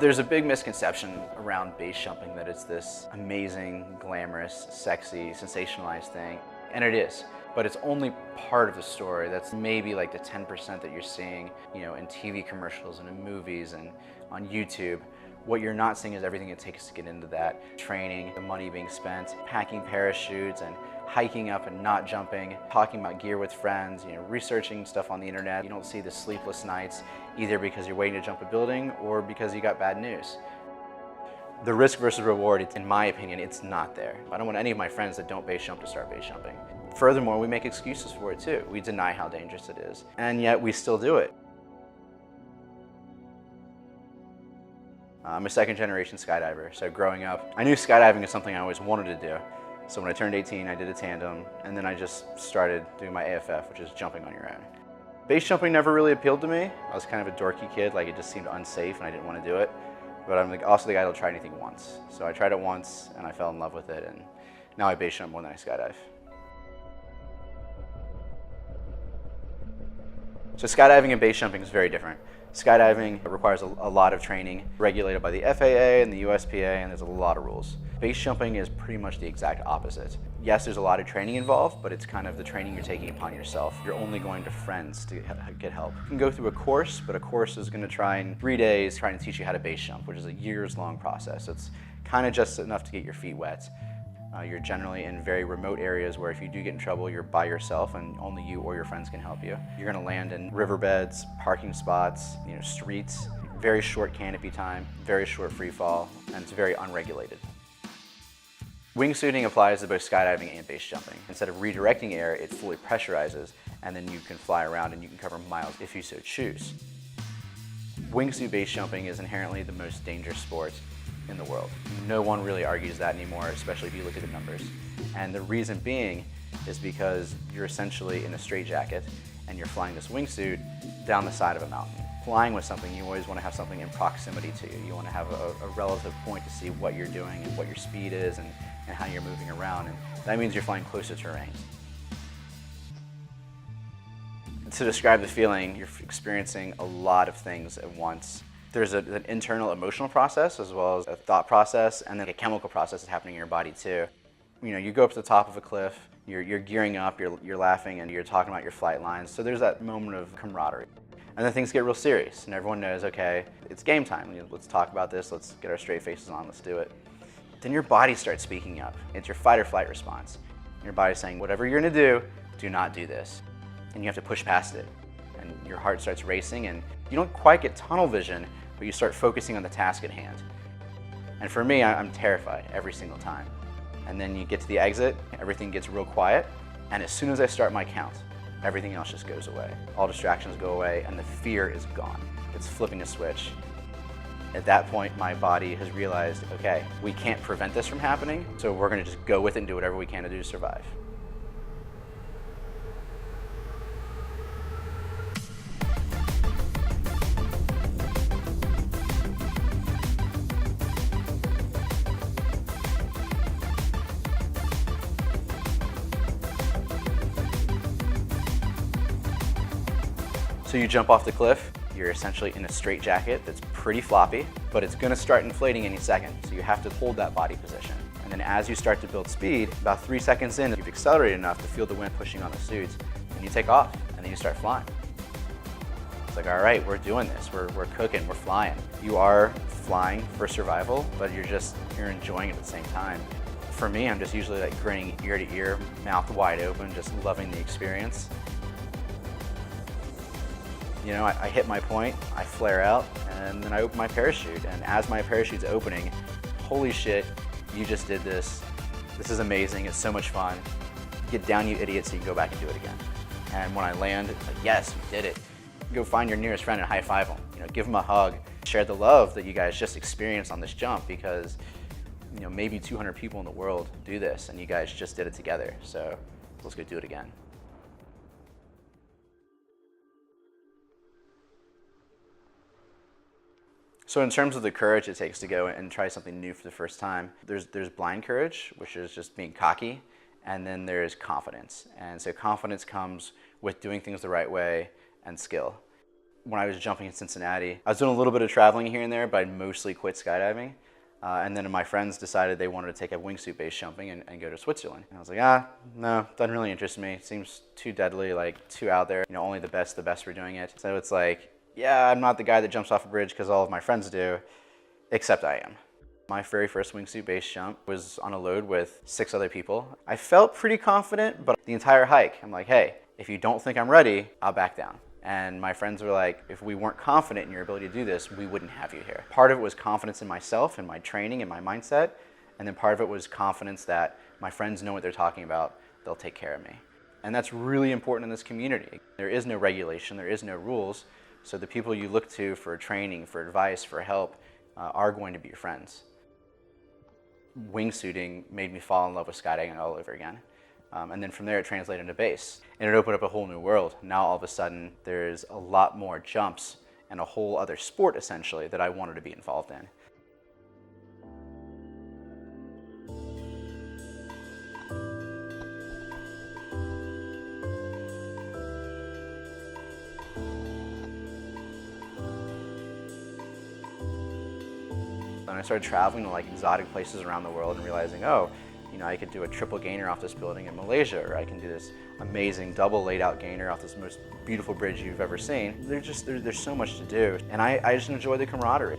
There's a big misconception around base jumping that it's this amazing, glamorous, sexy, sensationalized thing, and it is. But it's only part of the story. That's maybe like the 10% that you're seeing, in TV commercials and in movies and on YouTube. What you're not seeing is everything it takes to get into that. Training, the money being spent, packing parachutes and hiking up and not jumping, talking about gear with friends, researching stuff on the internet. You don't see the sleepless nights either because you're waiting to jump a building or because you got bad news. The risk versus reward, in my opinion, it's not there. I don't want any of my friends that don't base jump to start base jumping. Furthermore, we make excuses for it too. We deny how dangerous it is, and yet we still do it. I'm a second-generation skydiver, so growing up, I knew skydiving is something I always wanted to do. So when I turned 18, I did a tandem, and then I just started doing my AFF, which is jumping on your own. Base jumping never really appealed to me. I was kind of a dorky kid, like it just seemed unsafe and I didn't want to do it. But I'm also the guy that'll try anything once. So I tried it once and I fell in love with it, and now I base jump more than I skydive. So skydiving and base jumping is very different. Skydiving requires a lot of training, regulated by the FAA and the USPA, and there's a lot of rules. Base jumping is pretty much the exact opposite. Yes, there's a lot of training involved, but it's kind of the training you're taking upon yourself. You're only going to friends to get help. You can go through a course, but a course is going to try in 3 days trying to teach you how to base jump, which is a years-long process. It's kind of just enough to get your feet wet. You're generally in very remote areas where if you do get in trouble, you're by yourself and only you or your friends can help you. You're going to land in riverbeds, parking spots, streets, very short canopy time, very short free fall, and it's very unregulated. Wingsuiting applies to both skydiving and base jumping. Instead of redirecting air, it fully pressurizes, and then you can fly around and you can cover miles if you so choose. Wingsuit base jumping is inherently the most dangerous sport in the world. No one really argues that anymore, especially if you look at the numbers. And the reason being is because you're essentially in a straitjacket and you're flying this wingsuit down the side of a mountain. Flying with something, you always want to have something in proximity to you. You want to have a relative point to see what you're doing and what your speed is and how you're moving around. And that means you're flying closer terrain. To describe the feeling, you're experiencing a lot of things at once. There's an internal emotional process as well as a thought process, and then a chemical process is happening in your body too. You go up to the top of a cliff, you're gearing up, you're laughing, and you're talking about your flight lines. So there's that moment of camaraderie. And then things get real serious, and everyone knows, okay, it's game time. Let's talk about this, let's get our straight faces on, let's do it. Then your body starts speaking up. It's your fight or flight response. Your body's saying, whatever you're gonna do not do this. And you have to push past it. And your heart starts racing, and you don't quite get tunnel vision, but you start focusing on the task at hand. And for me, I'm terrified every single time. And then you get to the exit, everything gets real quiet, and as soon as I start my count, everything else just goes away. All distractions go away, and the fear is gone. It's flipping a switch. At that point, my body has realized, okay, we can't prevent this from happening, so we're gonna just go with it and do whatever we can to do to survive. So you jump off the cliff, you're essentially in a straitjacket that's pretty floppy, but it's gonna start inflating any second, so you have to hold that body position. And then as you start to build speed, about 3 seconds in, you've accelerated enough to feel the wind pushing on the suits, and you take off, and then you start flying. It's like, all right, we're doing this, we're cooking, we're flying. You are flying for survival, but you're enjoying it at the same time. For me, I'm just usually like grinning ear to ear, mouth wide open, just loving the experience. I hit my point, I flare out, and then I open my parachute. And as my parachute's opening, holy shit, you just did this. This is amazing, it's so much fun. Get down, you idiot, so you can go back and do it again. And when I land, it's like, yes, we did it. Go find your nearest friend and high five them. Give them a hug. Share the love that you guys just experienced on this jump, because maybe 200 people in the world do this, and you guys just did it together. So let's go do it again. So in terms of the courage it takes to go and try something new for the first time, there's blind courage, which is just being cocky, and then there's confidence. And so confidence comes with doing things the right way and skill. when I was jumping in Cincinnati. I was doing a little bit of traveling here and there, but I mostly quit skydiving. And then my friends decided they wanted to take up wingsuit base jumping and go to Switzerland. And I was like, no, doesn't really interest me. It seems too deadly, like too out there. You know, only the best were doing it. So it's like, yeah, I'm not the guy that jumps off a bridge because all of my friends do, except I am. My very first wingsuit base jump was on a load with 6 other people. I felt pretty confident, but the entire hike, I'm like, hey, if you don't think I'm ready, I'll back down. And my friends were like, if we weren't confident in your ability to do this, we wouldn't have you here. Part of it was confidence in myself and my training and my mindset. And then part of it was confidence that my friends know what they're talking about, they'll take care of me. And that's really important in this community. There is no regulation, there is no rules. So the people you look to for training, for advice, for help, are going to be your friends. Wingsuiting made me fall in love with skydiving all over again. And then from there it translated into base. And it opened up a whole new world. Now all of a sudden there's a lot more jumps and a whole other sport essentially that I wanted to be involved in. And I started traveling to like exotic places around the world and realizing, oh, you know, I could do a triple gainer off this building in Malaysia, or I can do this amazing double laid out gainer off this most beautiful bridge you've ever seen. There's so much to do, and I just enjoy the camaraderie.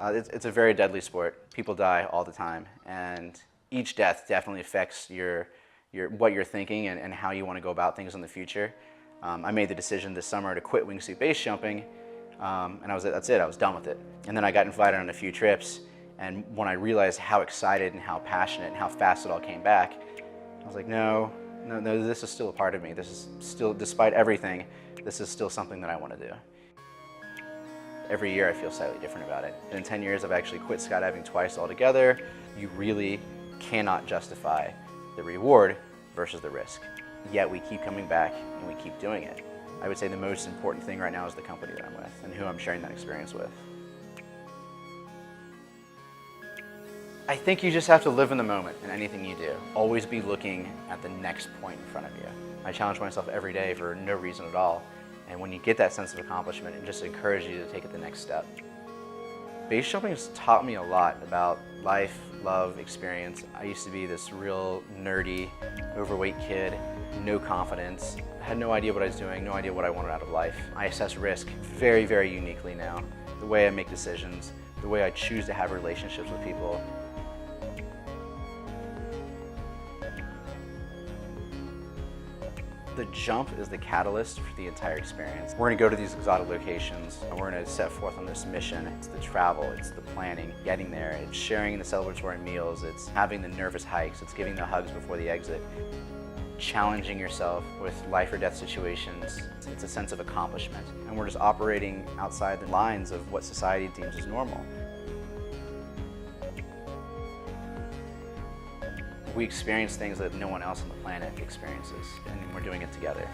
It's a very deadly sport. People die all the time, and each death definitely affects what you're thinking and how you want to go about things in the future. I made the decision this summer to quit wingsuit base jumping, and that's it. I was done with it. And then I got invited on a few trips, and when I realized how excited and how passionate and how fast it all came back, I was like, no, this is still a part of me. This is still, despite everything, this is still something that I want to do. Every year I feel slightly different about it. In 10 years I've actually quit skydiving twice altogether. You really cannot justify the reward versus the risk. Yet we keep coming back and we keep doing it. I would say the most important thing right now is the company that I'm with and who I'm sharing that experience with. I think you just have to live in the moment in anything you do. Always be looking at the next point in front of you. I challenge myself every day for no reason at all. And when you get that sense of accomplishment, it just encourages you to take it the next step. Base jumping has taught me a lot about life, love, experience. I used to be this real nerdy, overweight kid, no confidence, had no idea what I was doing, no idea what I wanted out of life. I assess risk very, very uniquely now. The way I make decisions, the way I choose to have relationships with people. The jump is the catalyst for the entire experience. We're going to go to these exotic locations, and we're going to set forth on this mission. It's the travel, it's the planning, getting there, it's sharing the celebratory meals, it's having the nervous hikes, it's giving the hugs before the exit, challenging yourself with life or death situations. It's a sense of accomplishment. And we're just operating outside the lines of what society deems as normal. We experience things that no one else on the planet experiences, and we're doing it together.